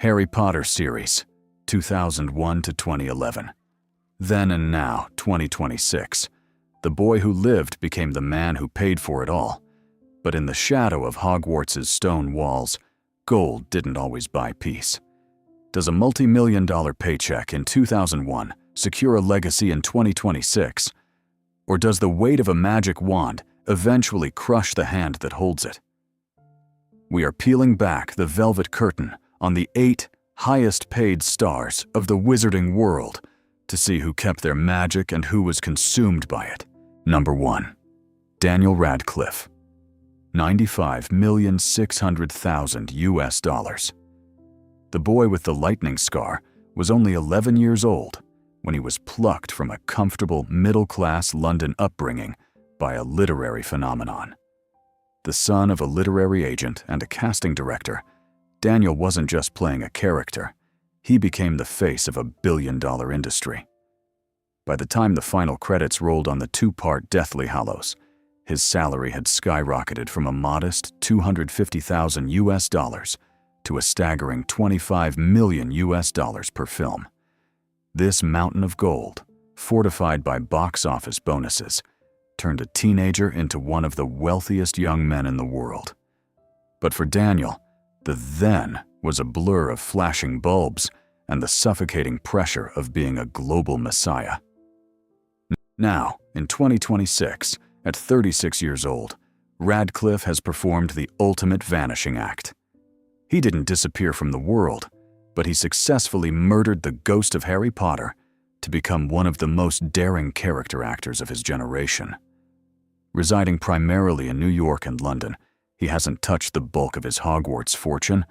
Harry Potter series, 2001 to 2011. Then and now, 2026. The boy who lived became the man who paid for it all. But in the shadow of Hogwarts' stone walls, gold didn't always buy peace. Does a multi-million-dollar paycheck in 2001 secure a legacy in 2026? Or does the weight of a magic wand eventually crush the hand that holds it? We are peeling back the velvet curtain on the 8 highest-paid stars of the wizarding world to see who kept their magic and who was consumed by it. Number 1. Daniel Radcliffe. $95,600,000 US. The boy with the lightning scar was only 11 years old when he was plucked from a comfortable middle-class London upbringing by a literary phenomenon. The son of a literary agent and a casting director, Daniel wasn't just playing a character, he became the face of a billion-dollar industry. By the time the final credits rolled on the 2-part Deathly Hallows, his salary had skyrocketed from a modest $250,000 US to a staggering $25 million US per film. This mountain of gold, fortified by box office bonuses, turned a teenager into one of the wealthiest young men in the world. But for Daniel, the then was a blur of flashing bulbs and the suffocating pressure of being a global messiah. Now, in 2026, at 36 years old, Radcliffe has performed the ultimate vanishing act. He didn't disappear from the world, but he successfully murdered the ghost of Harry Potter to become one of the most daring character actors of his generation. Residing primarily in New York and London, he hasn't touched the bulk of his Hogwarts fortune,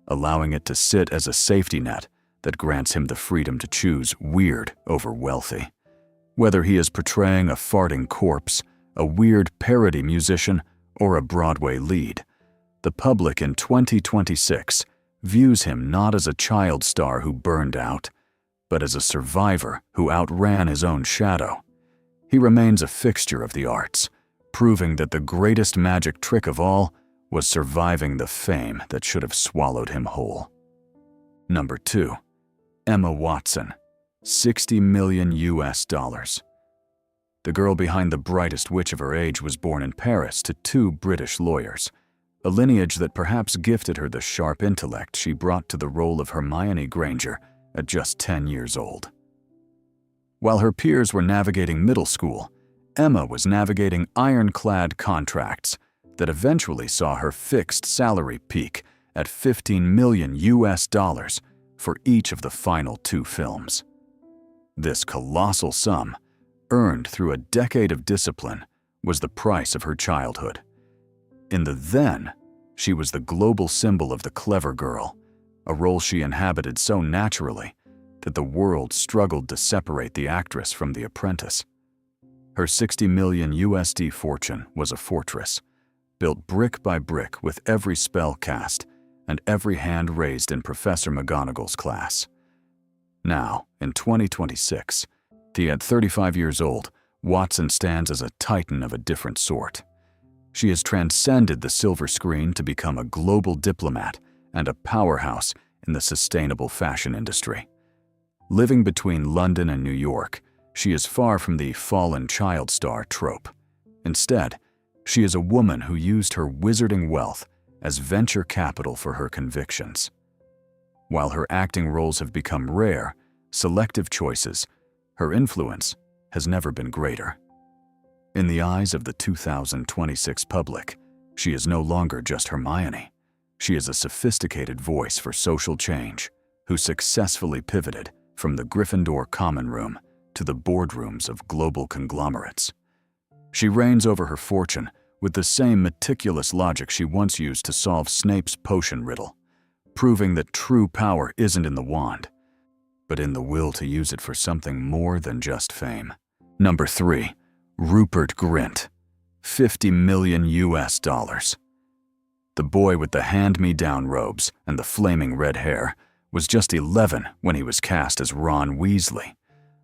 allowing it to sit as a safety net that grants him the freedom to choose weird over wealthy. Whether he is portraying a farting corpse, a weird parody musician, or a Broadway lead, the public in 2026 views him not as a child star who burned out, but as a survivor who outran his own shadow. He remains a fixture of the arts, proving that the greatest magic trick of all was surviving the fame that should have swallowed him whole. Number 2. Emma Watson, $60 million US. The girl behind the brightest witch of her age was born in Paris to 2 British lawyers, a lineage that perhaps gifted her the sharp intellect she brought to the role of Hermione Granger at just 10 years old. While her peers were navigating middle school, Emma was navigating ironclad contracts that eventually saw her fixed salary peak at $15 million US for each of the final 2 films. This colossal sum, earned through a decade of discipline, was the price of her childhood. In the then, she was the global symbol of the clever girl, a role she inhabited so naturally that the world struggled to separate the actress from the apprentice. Her $60 million USD fortune was a fortress, built brick by brick with every spell cast and every hand raised in Professor McGonagall's class. Now, in 2026, at 35 years old, Watson stands as a titan of a different sort. She has transcended the silver screen to become a global diplomat and a powerhouse in the sustainable fashion industry. Living between London and New York, she is far from the fallen child star trope. Instead, she is a woman who used her wizarding wealth as venture capital for her convictions. While her acting roles have become rare, selective choices, her influence has never been greater. In the eyes of the 2026 public, she is no longer just Hermione. She is a sophisticated voice for social change who successfully pivoted from the Gryffindor common room to the boardrooms of global conglomerates. She reigns over her fortune with the same meticulous logic she once used to solve Snape's potion riddle, proving that true power isn't in the wand, but in the will to use it for something more than just fame. Number 3. Rupert Grint, $50 million US. The boy with the hand-me-down robes and the flaming red hair was just 11 when he was cast as Ron Weasley,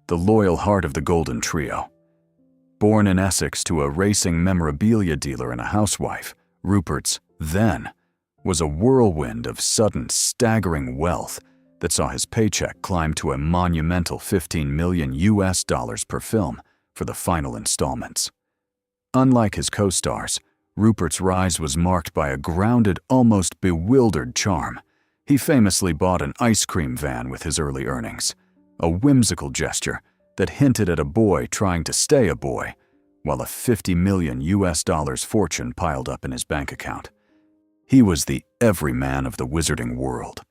the loyal heart of the Golden Trio. Born in Essex to a racing memorabilia dealer and a housewife, Rupert's then was a whirlwind of sudden, staggering wealth that saw his paycheck climb to a monumental $15 million per film for the final installments. Unlike his co-stars, Rupert's rise was marked by a grounded, almost bewildered charm. He famously bought an ice cream van with his early earnings, a whimsical gesture that hinted at a boy trying to stay a boy, while a $50 million fortune piled up in his bank account. He was the everyman of the wizarding world,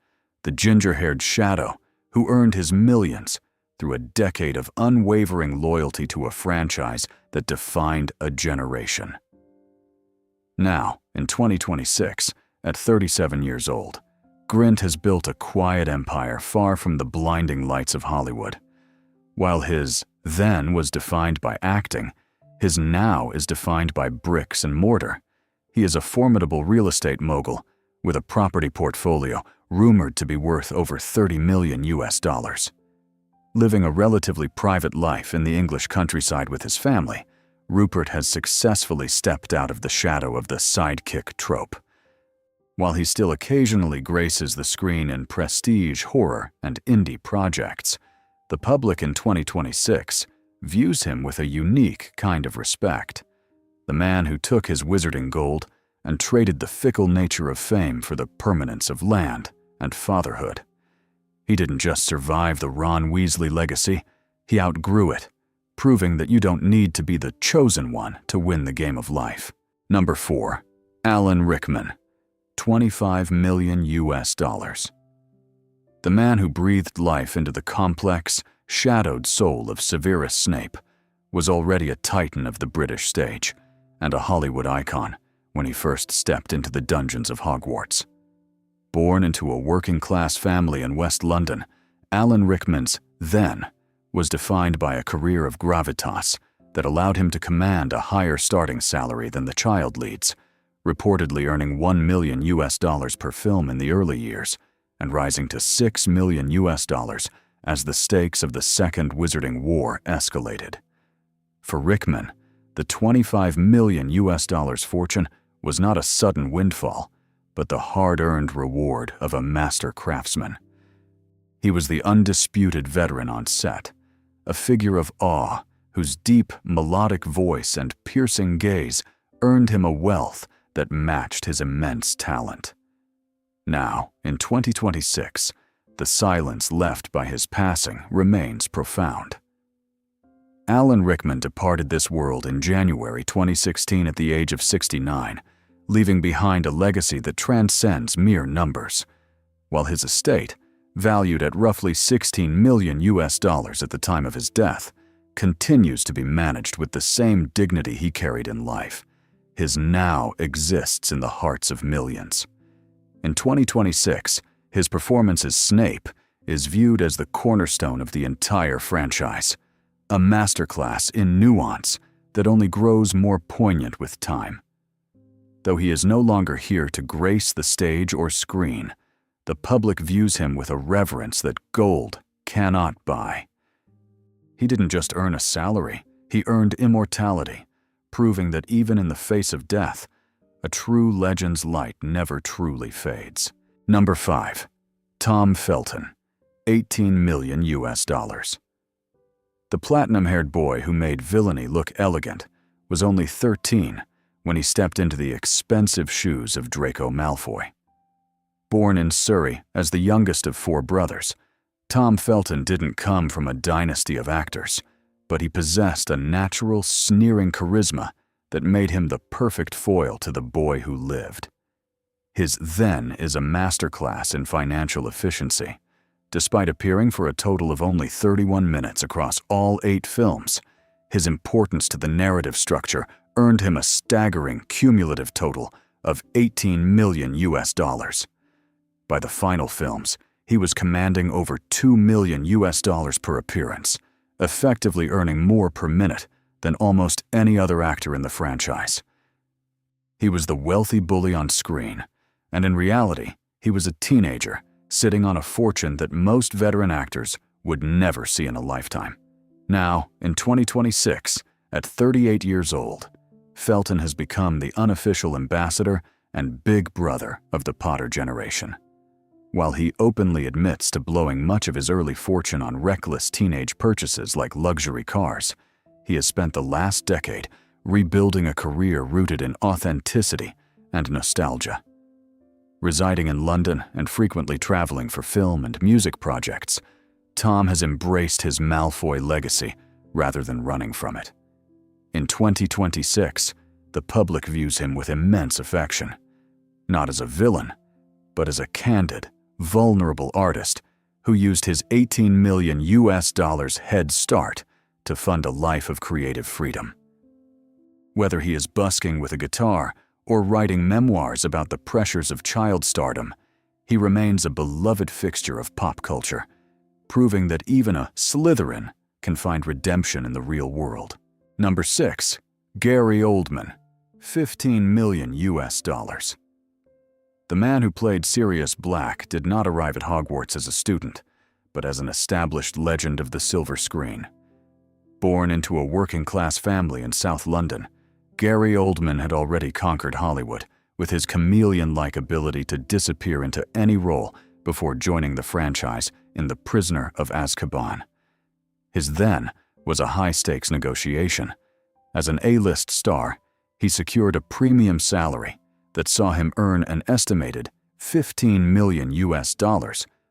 the ginger-haired shadow who earned his millions through a decade of unwavering loyalty to a franchise that defined a generation. Now, in 2026, at 37 years old, Grint has built a quiet empire far from the blinding lights of Hollywood. While his then was defined by acting, his now is defined by bricks and mortar. He is a formidable real estate mogul with a property portfolio rumored to be worth over $30 million. Living a relatively private life in the English countryside with his family, Rupert has successfully stepped out of the shadow of the sidekick trope. While he still occasionally graces the screen in prestige horror and indie projects, the public in 2026 views him with a unique kind of respect. The man who took his wizarding gold and traded the fickle nature of fame for the permanence of land and fatherhood. He didn't just survive the Ron Weasley legacy, he outgrew it, proving that you don't need to be the chosen one to win the game of life. Number 4. Alan Rickman, $25 million. The man who breathed life into the complex, shadowed soul of Severus Snape was already a titan of the British stage and a Hollywood icon when he first stepped into the dungeons of Hogwarts. Born into a working-class family in West London, Alan Rickman's then was defined by a career of gravitas that allowed him to command a higher starting salary than the child leads, reportedly earning $1 million per film in the early years and rising to $6 million as the stakes of the Second Wizarding War escalated. For Rickman, the $25 million fortune was not a sudden windfall, but the hard-earned reward of a master craftsman. He was the undisputed veteran on set, a figure of awe whose deep, melodic voice and piercing gaze earned him a wealth that matched his immense talent. Now, in 2026, the silence left by his passing remains profound. Alan Rickman departed this world in January 2016 at the age of 69, leaving behind a legacy that transcends mere numbers, while his estate, valued at roughly $16 million at the time of his death, continues to be managed with the same dignity he carried in life. His now exists in the hearts of millions. In 2026, his performance as Snape is viewed as the cornerstone of the entire franchise, a masterclass in nuance that only grows more poignant with time. Though he is no longer here to grace the stage or screen, the public views him with a reverence that gold cannot buy. He didn't just earn a salary, he earned immortality, proving that even in the face of death, a true legend's light never truly fades. Number 5. Tom Felton, $18 million. The platinum-haired boy who made villainy look elegant was only 13 when he stepped into the expensive shoes of Draco Malfoy. Born in Surrey as the youngest of 4 brothers, Tom Felton didn't come from a dynasty of actors, but he possessed a natural, sneering charisma that made him the perfect foil to the boy who lived. His then is a masterclass in financial efficiency. Despite appearing for a total of only 31 minutes across all 8 films, his importance to the narrative structure earned him a staggering cumulative total of $18 million. By the final films, he was commanding over $2 million per appearance, effectively earning more per minute than almost any other actor in the franchise. He was the wealthy bully on screen, and in reality, he was a teenager sitting on a fortune that most veteran actors would never see in a lifetime. Now, in 2026, at 38 years old, Felton has become the unofficial ambassador and big brother of the Potter generation. While he openly admits to blowing much of his early fortune on reckless teenage purchases like luxury cars, he has spent the last decade rebuilding a career rooted in authenticity and nostalgia. Residing in London and frequently traveling for film and music projects, Tom has embraced his Malfoy legacy rather than running from it. In 2026, the public views him with immense affection, not as a villain, but as a candid, vulnerable artist who used his $18 million head start to fund a life of creative freedom. Whether he is busking with a guitar or writing memoirs about the pressures of child stardom, he remains a beloved fixture of pop culture, proving that even a Slytherin can find redemption in the real world. Number 6. Gary Oldman, $15 million. The man who played Sirius Black did not arrive at Hogwarts as a student, but as an established legend of the silver screen. Born into a working-class family in South London, Gary Oldman had already conquered Hollywood with his chameleon-like ability to disappear into any role before joining the franchise in The Prisoner of Azkaban. His then was a high-stakes negotiation. As an A-list star, he secured a premium salary that saw him earn an estimated $15 million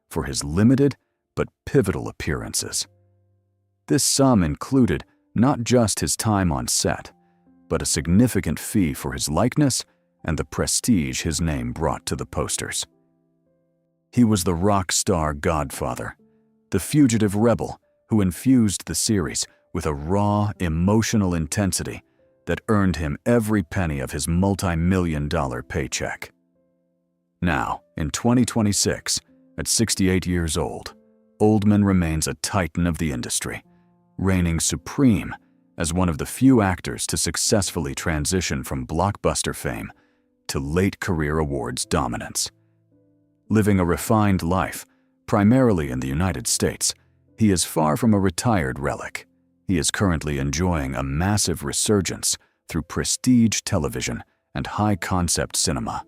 for his limited but pivotal appearances. This sum included not just his time on set, but a significant fee for his likeness and the prestige his name brought to the posters. He was the rock star godfather, the fugitive rebel who infused the series with a raw, emotional intensity that earned him every penny of his multi-million-dollar paycheck. Now, in 2026, at 68 years old, Oldman remains a titan of the industry, reigning supreme as one of the few actors to successfully transition from blockbuster fame to late career awards dominance. Living a refined life, primarily in the United States, he is far from a retired relic. He is currently enjoying a massive resurgence through prestige television and high-concept cinema.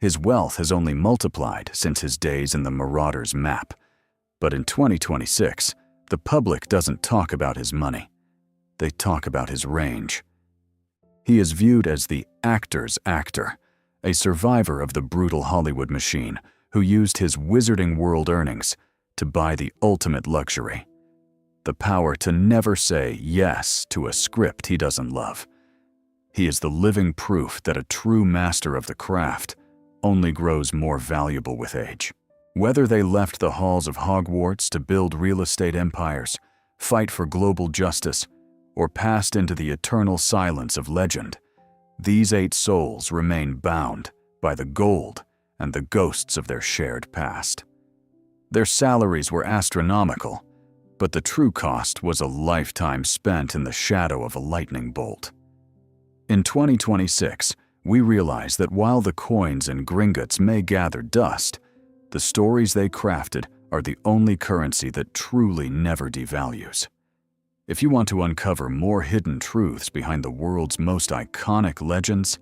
His wealth has only multiplied since his days in the Marauders map, but in 2026, the public doesn't talk about his money. They talk about his range. He is viewed as the actor's actor, a survivor of the brutal Hollywood machine who used his Wizarding World earnings to buy the ultimate luxury: the power to never say yes to a script he doesn't love. He is the living proof that a true master of the craft only grows more valuable with age. Whether they left the halls of Hogwarts to build real estate empires, fight for global justice, or passed into the eternal silence of legend, these 8 souls remain bound by the gold and the ghosts of their shared past. Their salaries were astronomical, but the true cost was a lifetime spent in the shadow of a lightning bolt. In 2026, we realize that while the coins in Gringotts may gather dust, the stories they crafted are the only currency that truly never devalues. If you want to uncover more hidden truths behind the world's most iconic legends,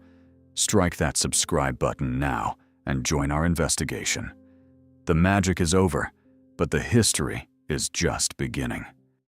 strike that subscribe button now and join our investigation. The magic is over, but the history is just beginning.